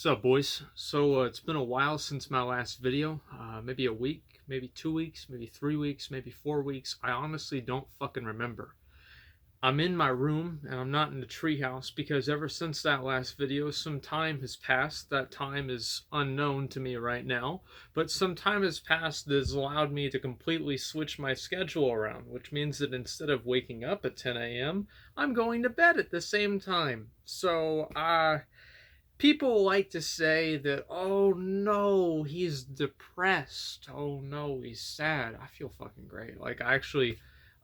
What's up, boys? So it's been a while since my last video. Maybe a week, maybe 2 weeks, maybe 3 weeks, maybe 4 weeks. I honestly don't fucking remember. I'm in my room and I'm not in the treehouse because ever since that last video, some time has passed. That time is unknown to me right now, but some time has passed that has allowed me to completely switch my schedule around, which means that instead of waking up at 10 a.m., I'm going to bed at the same time. People like to say that, oh no, he's depressed. Oh no, he's sad. I feel fucking great.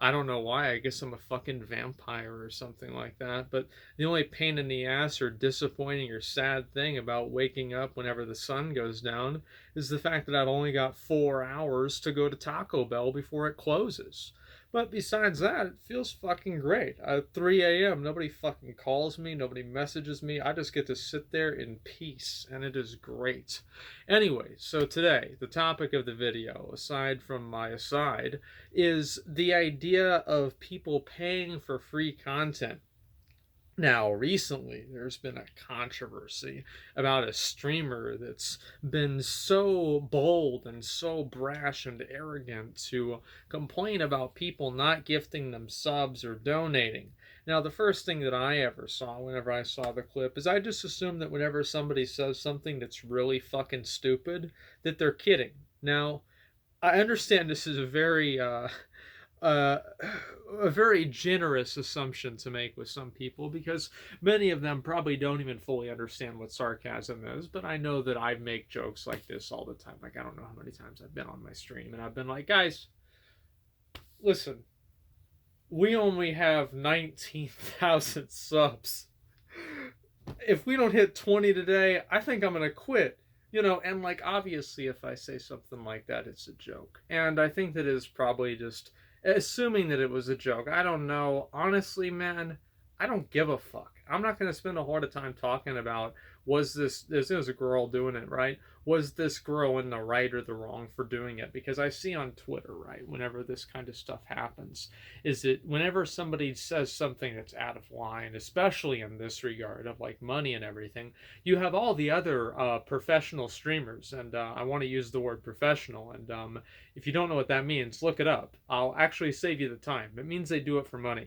I don't know why. I guess I'm a fucking vampire or something like that. But the only pain in the ass or disappointing or sad thing about waking up whenever the sun goes down is the fact that I've only got 4 hours to go to Taco Bell before it closes. But besides that, it feels fucking great. At 3 a.m., nobody fucking calls me, nobody messages me. I just get to sit there in peace, and it is great. Anyway, so today, the topic of the video, aside from my aside, is the idea of people paying for free content. Now, recently, there's been a controversy about a streamer that's been so bold and so brash and arrogant to complain about people not gifting them subs or donating. Now, the first thing that I ever saw whenever I saw the clip is I just assume that whenever somebody says something that's really fucking stupid, that they're kidding. Now, I understand this is uh, a very generous assumption to make with some people because many of them probably don't even fully understand what sarcasm is. But I know that I make jokes like this all the time. Like, I don't know how many times I've been on my stream and I've been like, guys, listen, we only have 19,000 subs. If we don't hit 20 today, I think I'm going to quit. And like, obviously, if I say something like that, it's a joke. And I think that is probably just assuming that it was a joke. I don't know. Honestly, man, I don't give a fuck. I'm not going to spend a lot of time talking about this was a girl doing it, right? Was this girl in the right or the wrong for doing it? Because I see on Twitter, right, whenever this kind of stuff happens, is that whenever somebody says something that's out of line, especially in this regard of like money and everything, you have all the other professional streamers, and I want to use the word professional. And if you don't know what that means, look it up. I'll actually save you the time. It means they do it for money.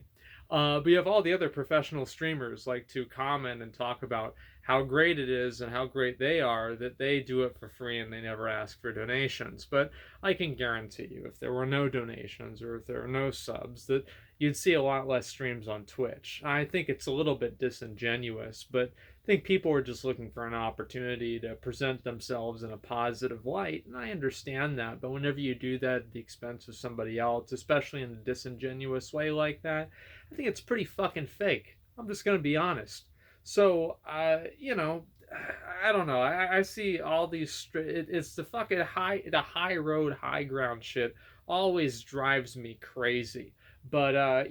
But you have all the other professional streamers like to comment and talk about how great it is and how great they are that they do it for free and they never ask for donations. But I can guarantee you, if there were no donations or if there were no subs, that you'd see a lot less streams on Twitch. I think it's a little bit disingenuous, but I think people are just looking for an opportunity to present themselves in a positive light, and I understand that. But whenever you do that at the expense of somebody else, especially in a disingenuous way like that, I think it's pretty fucking fake. I'm just gonna be honest. So, I don't know. I see all these. It's the fucking the high road, high ground shit. Always drives me crazy. But I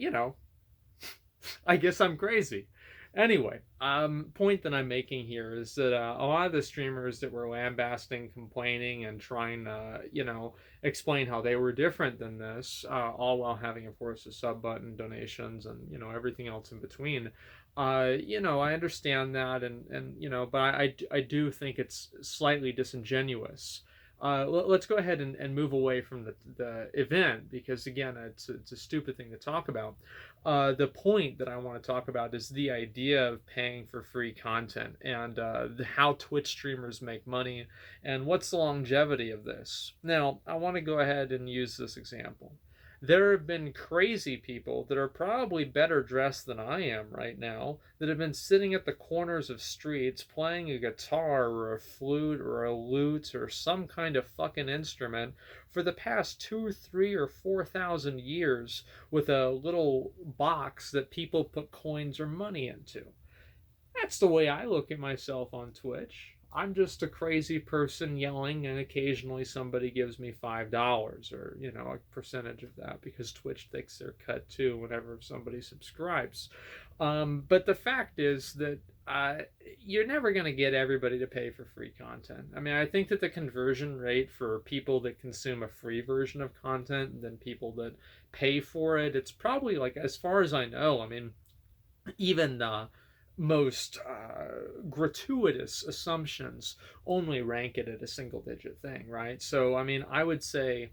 guess I'm crazy. Anyway, point that I'm making here is that a lot of the streamers that were lambasting, complaining, and trying to, explain how they were different than this, all while having, of course, a sub button, donations, and everything else in between. I understand that, but I do think it's slightly disingenuous. Let's go ahead and move away from the event because again, it's a stupid thing to talk about. The point that I want to talk about is the idea of paying for free content and how Twitch streamers make money and what's the longevity of this. Now, I want to go ahead and use this example. There have been crazy people that are probably better dressed than I am right now that have been sitting at the corners of streets playing a guitar or a flute or a lute or some kind of fucking instrument for the past 2, 3, or 4 thousand years with a little box that people put coins or money into. That's the way I look at myself on Twitch. I'm just a crazy person yelling, and occasionally somebody gives me $5 or, a percentage of that because Twitch takes their cut too whenever somebody subscribes. But the fact is that you're never going to get everybody to pay for free content. I mean, I think that the conversion rate for people that consume a free version of content than people that pay for it, it's probably like, as far as I know, I mean, even most gratuitous assumptions only rank it at a single digit thing, right? So, I mean, I would say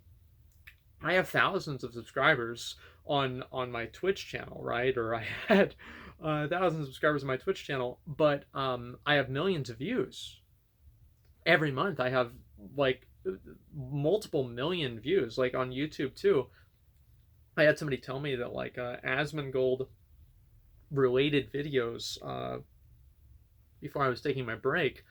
I have thousands of subscribers on my Twitch channel, right? Or I had thousands of subscribers on my Twitch channel, but I have millions of views every month. I have like multiple million views, like on YouTube too. I had somebody tell me that like Asmongold related videos before I was taking my break,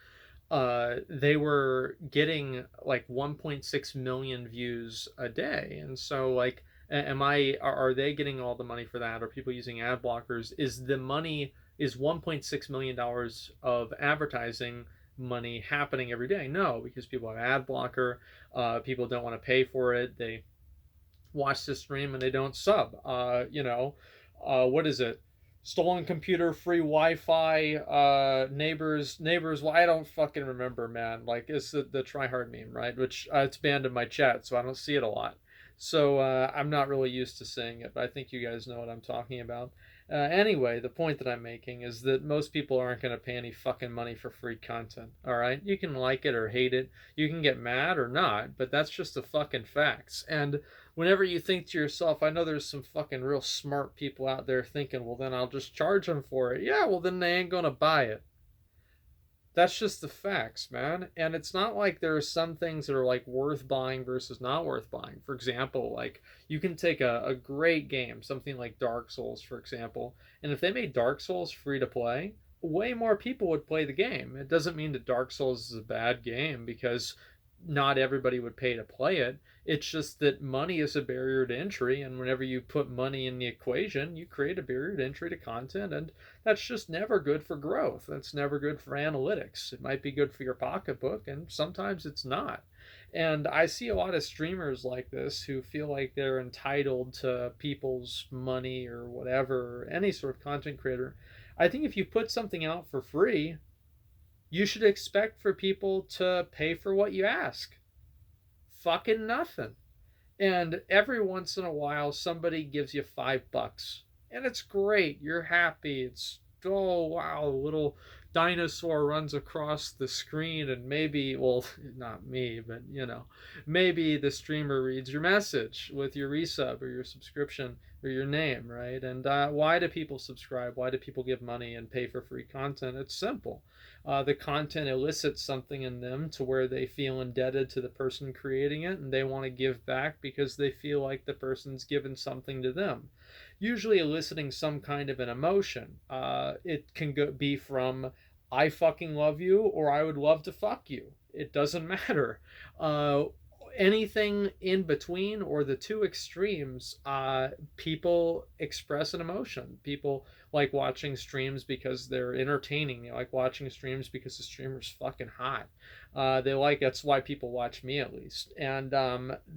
they were getting like 1.6 million views a day. And so like, are they getting all the money for that? Are people using ad blockers? Is 1.6 million dollars of advertising money happening every day? No, because people have ad blocker. People don't want to pay for it. They watch the stream and they don't sub. What is it? Stolen computer, free Wi-Fi, neighbors. Well, I don't fucking remember, man. Like it's the try hard meme, right? Which it's banned in my chat, so I don't see it a lot. So I'm not really used to seeing it, but I think you guys know what I'm talking about. Anyway, the point that I'm making is that most people aren't going to pay any fucking money for free content. All right, you can like it or hate it, you can get mad or not, but that's just the fucking facts. And whenever you think to yourself, I know there's some fucking real smart people out there thinking, well, then I'll just charge them for it. Yeah, well, then they ain't gonna buy it. That's just the facts, man. And it's not like there are some things that are like worth buying versus not worth buying. For example, like you can take a great game, something like Dark Souls, for example, and if they made Dark Souls free to play, way more people would play the game. It doesn't mean that Dark Souls is a bad game because not everybody would pay to play it. It's just that money is a barrier to entry, and whenever you put money in the equation, you create a barrier to entry to content, and that's just never good for growth. That's never good for analytics. It might be good for your pocketbook, and sometimes it's not. And I see a lot of streamers like this who feel like they're entitled to people's money or whatever, any sort of content creator. I think if you put something out for free, you should expect for people to pay for what you ask. Fucking nothing. And every once in a while, somebody gives you $5, and it's great. You're happy. It's, oh wow, a little dinosaur runs across the screen, and maybe, well, not me, but maybe the streamer reads your message with your resub or your subscription or your name, right? And why do people subscribe? Why do people give money and pay for free content? It's simple. The content elicits something in them to where they feel indebted to the person creating it, and they want to give back because they feel like the person's given something to them, usually eliciting some kind of an emotion. It can be from I fucking love you or I would love to fuck you. It doesn't matter. Anything in between or the two extremes, people express an emotion. People like watching streams because they're entertaining. They like watching streams because the streamer's fucking hot. That's why people watch me, at least. And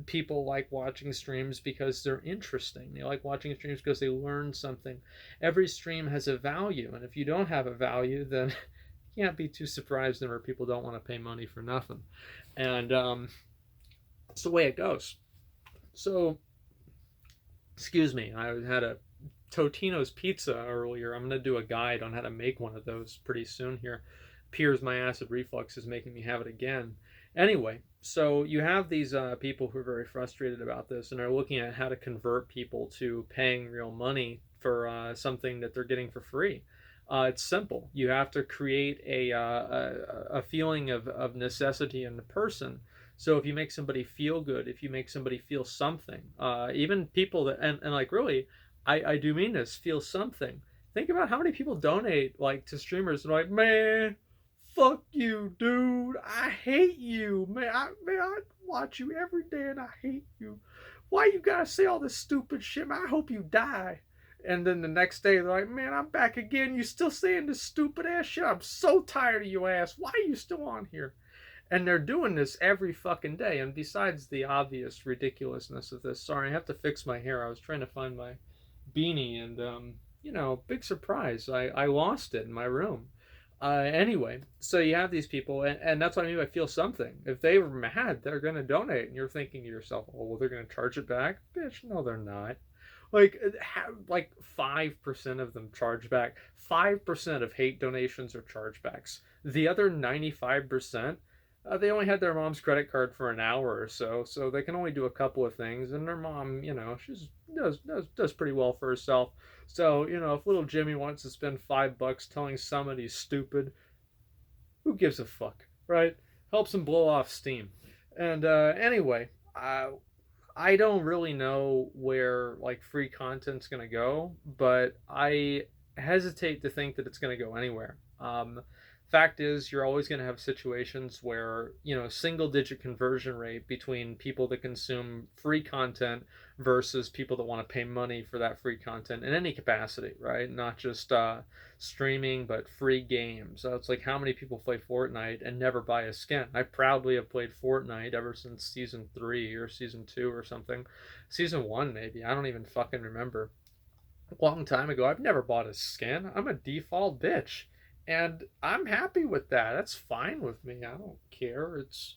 people like watching streams because they're interesting. They like watching streams because they learn something. Every stream has a value, and if you don't have a value, then you can't be too surprised where people don't want to pay money for nothing. And it's the way it goes. So, excuse me, I had a Totino's pizza earlier. I'm going to do a guide on how to make one of those pretty soon here. Appears my acid reflux is making me have it again. Anyway, so you have these people who are very frustrated about this and are looking at how to convert people to paying real money for something that they're getting for free. It's simple. You have to create a feeling of necessity in the person. So if you make somebody feel good, if you make somebody feel something, even people that, and like really, I do mean this, feel something. Think about how many people donate like to streamers and like, man, fuck you, dude. I hate you. I watch you every day and I hate you. Why you gotta say all this stupid shit, man? I hope you die. And then the next day they're like, man, I'm back again. You still saying this stupid ass shit? I'm so tired of you ass. Why are you still on here? And they're doing this every fucking day. And besides the obvious ridiculousness of this, sorry, I have to fix my hair. I was trying to find my beanie and, big surprise. I lost it in my room. Anyway, so you have these people, and that's what I mean by feel something. If they were mad, they're going to donate. And you're thinking to yourself, oh, well, they're going to charge it back? Bitch, no, they're not. Like 5% of them charge back. 5% of hate donations are chargebacks. The other 95%, they only had their mom's credit card for an hour or so, so they can only do a couple of things. And their mom, she's does pretty well for herself. So if little Jimmy wants to spend $5 telling somebody stupid, who gives a fuck, right? Helps him blow off steam. And anyway, I don't really know where like free content's gonna go, but I hesitate to think that it's gonna go anywhere. Fact is, you're always going to have situations where single digit conversion rate between people that consume free content versus people that want to pay money for that free content in any capacity, right? Not just streaming, but free games. So it's like, how many people play Fortnite and never buy a skin? I proudly have played Fortnite ever since season 3 or season 2 or something. Season 1 maybe, I don't even fucking remember. A long time ago. I've never bought a skin. I'm a default bitch. And I'm happy with that. That's fine with me. I don't care. It's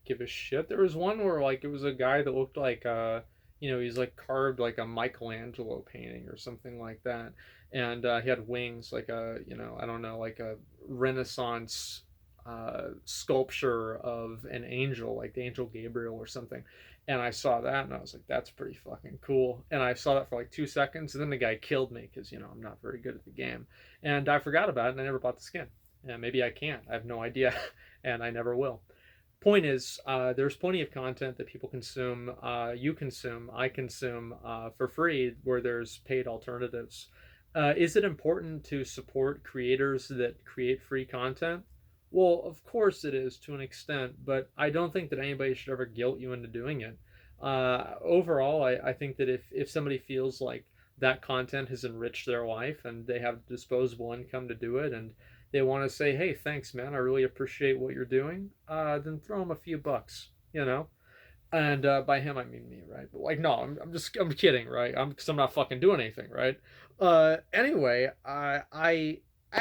give a shit. There was one where like it was a guy that looked like he's like carved like a Michelangelo painting or something like that. And he had wings like I don't know, like a Renaissance sculpture of an angel, like the angel Gabriel or something. And I saw that and I was like, that's pretty fucking cool. And I saw that for like 2 seconds, and then the guy killed me because I'm not very good at the game, and I forgot about it and I never bought the skin. And maybe I can't. I have no idea, and I never will. Point is, there's plenty of content that people consume, you consume, I consume for free, where there's paid alternatives. Is it important to support creators that create free content? Well, of course it is to an extent, but I don't think that anybody should ever guilt you into doing it. Overall, I think that if somebody feels like that content has enriched their life and they have disposable income to do it, and they want to say, hey, thanks, man, I really appreciate what you're doing, then throw them a few bucks, And by him, I mean me, right? But like, no, I'm kidding, right? Because I'm not fucking doing anything, right? Anyway, I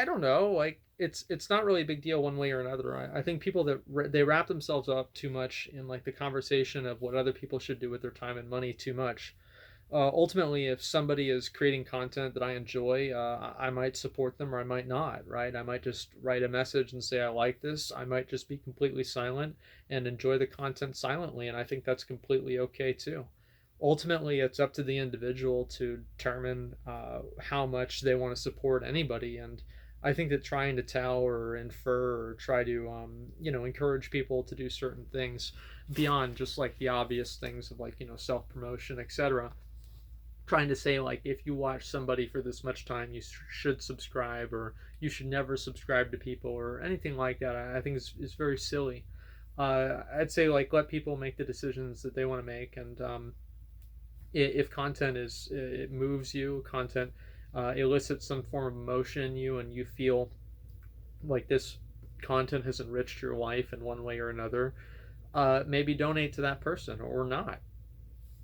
don't know, like it's not really a big deal one way or another. I think people that they wrap themselves up too much in like the conversation of what other people should do with their time and money too much. Ultimately, if somebody is creating content that I enjoy, I might support them or I might not, right? I might just write a message and say, I like this. I might just be completely silent and enjoy the content silently. And I think that's completely okay too. Ultimately, it's up to the individual to determine how much they want to support anybody. And I think that trying to tell or infer or try to, encourage people to do certain things beyond just like the obvious things of like, self promotion, etc., trying to say like if you watch somebody for this much time you should subscribe, or you should never subscribe to people or anything like that, I think is very silly. I'd say like let people make the decisions that they want to make, and if content it moves you, content elicits some form of emotion in you, and you feel like this content has enriched your life in one way or another, maybe donate to that person or not.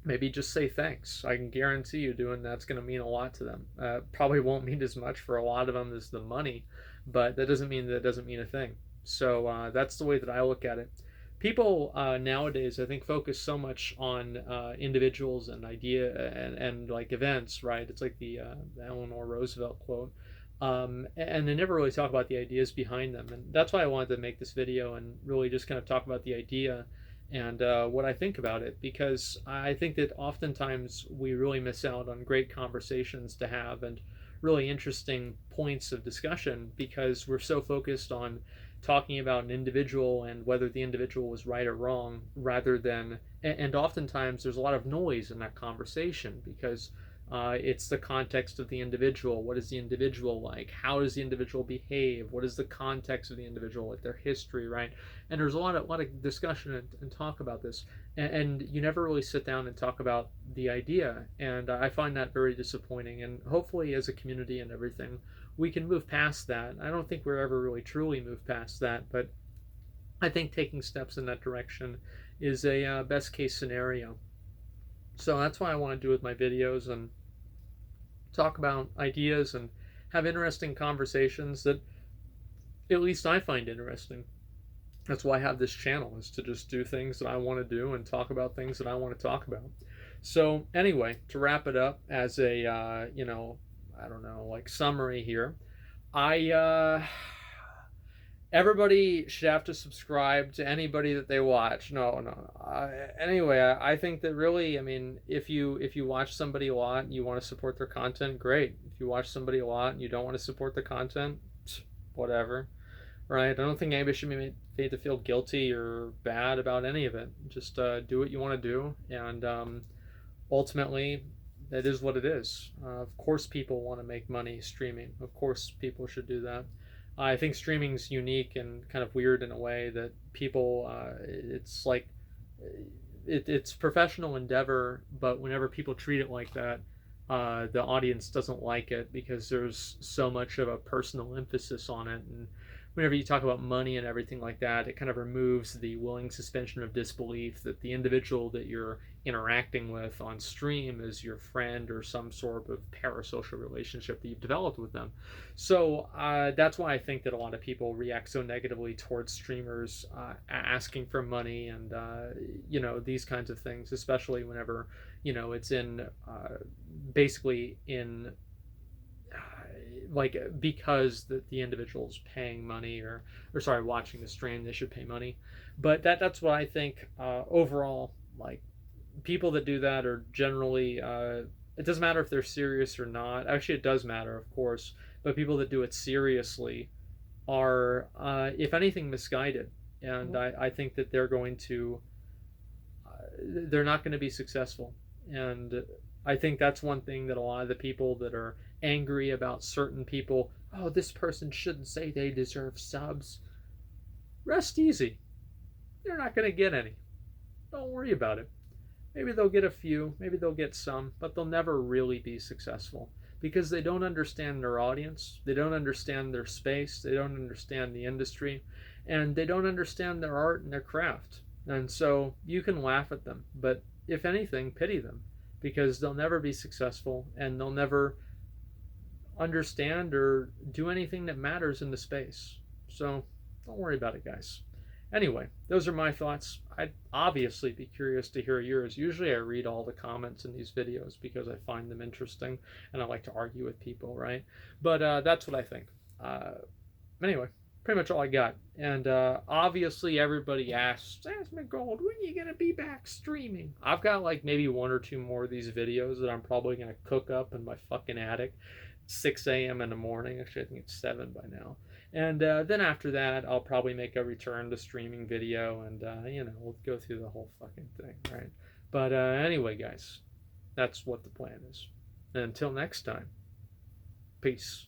Maybe just say thanks. I can guarantee you doing that's going to mean a lot to them. Probably won't mean as much for a lot of them as the money, but that doesn't mean that it doesn't mean a thing. So that's the way that I look at it. People nowadays, I think, focus so much on individuals and idea and like events, right? It's like the Eleanor Roosevelt quote. And they never really talk about the ideas behind them. And that's why I wanted to make this video and really just kind of talk about the idea and what I think about it, because I think that oftentimes we really miss out on great conversations to have and really interesting points of discussion because we're so focused on talking about an individual and whether the individual was right or wrong, rather than, and oftentimes there's a lot of noise in that conversation because it's the context of the individual. What is the individual like? How does the individual behave? What is the context of the individual, like their history, right? And there's a lot of discussion and talk about this, and you never really sit down and talk about the idea. And I find that very disappointing. And hopefully, as a community and everything, we can move past that. I don't think we're ever really truly moved past that, but I think taking steps in that direction is a best case scenario. So that's what I want to do with my videos, and talk about ideas and have interesting conversations that at least I find interesting. That's why I have this channel, is to just do things that I want to do and talk about things that I want to talk about. So anyway, to wrap it up as a I don't know, like summary here, I everybody should have to subscribe to anybody that they watch. No, no. Anyway, I think that really, I mean, if you watch somebody a lot and you want to support their content, great. If you watch somebody a lot and you don't want to support the content, whatever, right? I don't think anybody should be made to feel guilty or bad about any of it. Just do what you want to do, and ultimately, that is what it is. Of course, people want to make money streaming. Of course, people should do that. I think streaming's unique and kind of weird in a way that people, it's like, it's professional endeavor, but whenever people treat it like that, the audience doesn't like it because there's so much of a personal emphasis on it. And whenever you talk about money and everything like that, it kind of removes the willing suspension of disbelief that the individual that you're interacting with on stream is your friend or some sort of parasocial relationship that you've developed with them. So that's why I think that a lot of people react so negatively towards streamers asking for money and these kinds of things, especially whenever it's in basically in like because the individual's paying money or sorry, watching the stream, they should pay money. But that's what I think overall. Like, people that do that are generally it doesn't matter if they're serious or not. Actually, it does matter, of course, but people that do it seriously are if anything, misguided. And I think that they're not going to be successful. And I think that's one thing that a lot of the people that are angry about certain people, oh, this person shouldn't say they deserve subs. Rest easy. They're not going to get any. Don't worry about it. Maybe they'll get a few, maybe they'll get some, but they'll never really be successful because they don't understand their audience, they don't understand their space, they don't understand the industry, and they don't understand their art and their craft. And so you can laugh at them, but if anything, pity them because they'll never be successful and they'll never understand or do anything that matters in the space. So don't worry about it, guys. Anyway, those are my thoughts. I'd obviously be curious to hear yours. Usually I read all the comments in these videos because I find them interesting and I like to argue with people, right? But that's what I think. Anyway, pretty much all I got. And obviously everybody asks, Gold, when are you going to be back streaming? I've got like maybe one or two more of these videos that I'm probably going to cook up in my fucking attic. 6 a.m. in the morning. Actually, I think it's 7 by now. And then after that, I'll probably make a return to streaming video and, we'll go through the whole fucking thing, right? But anyway, guys, that's what the plan is. And until next time, peace.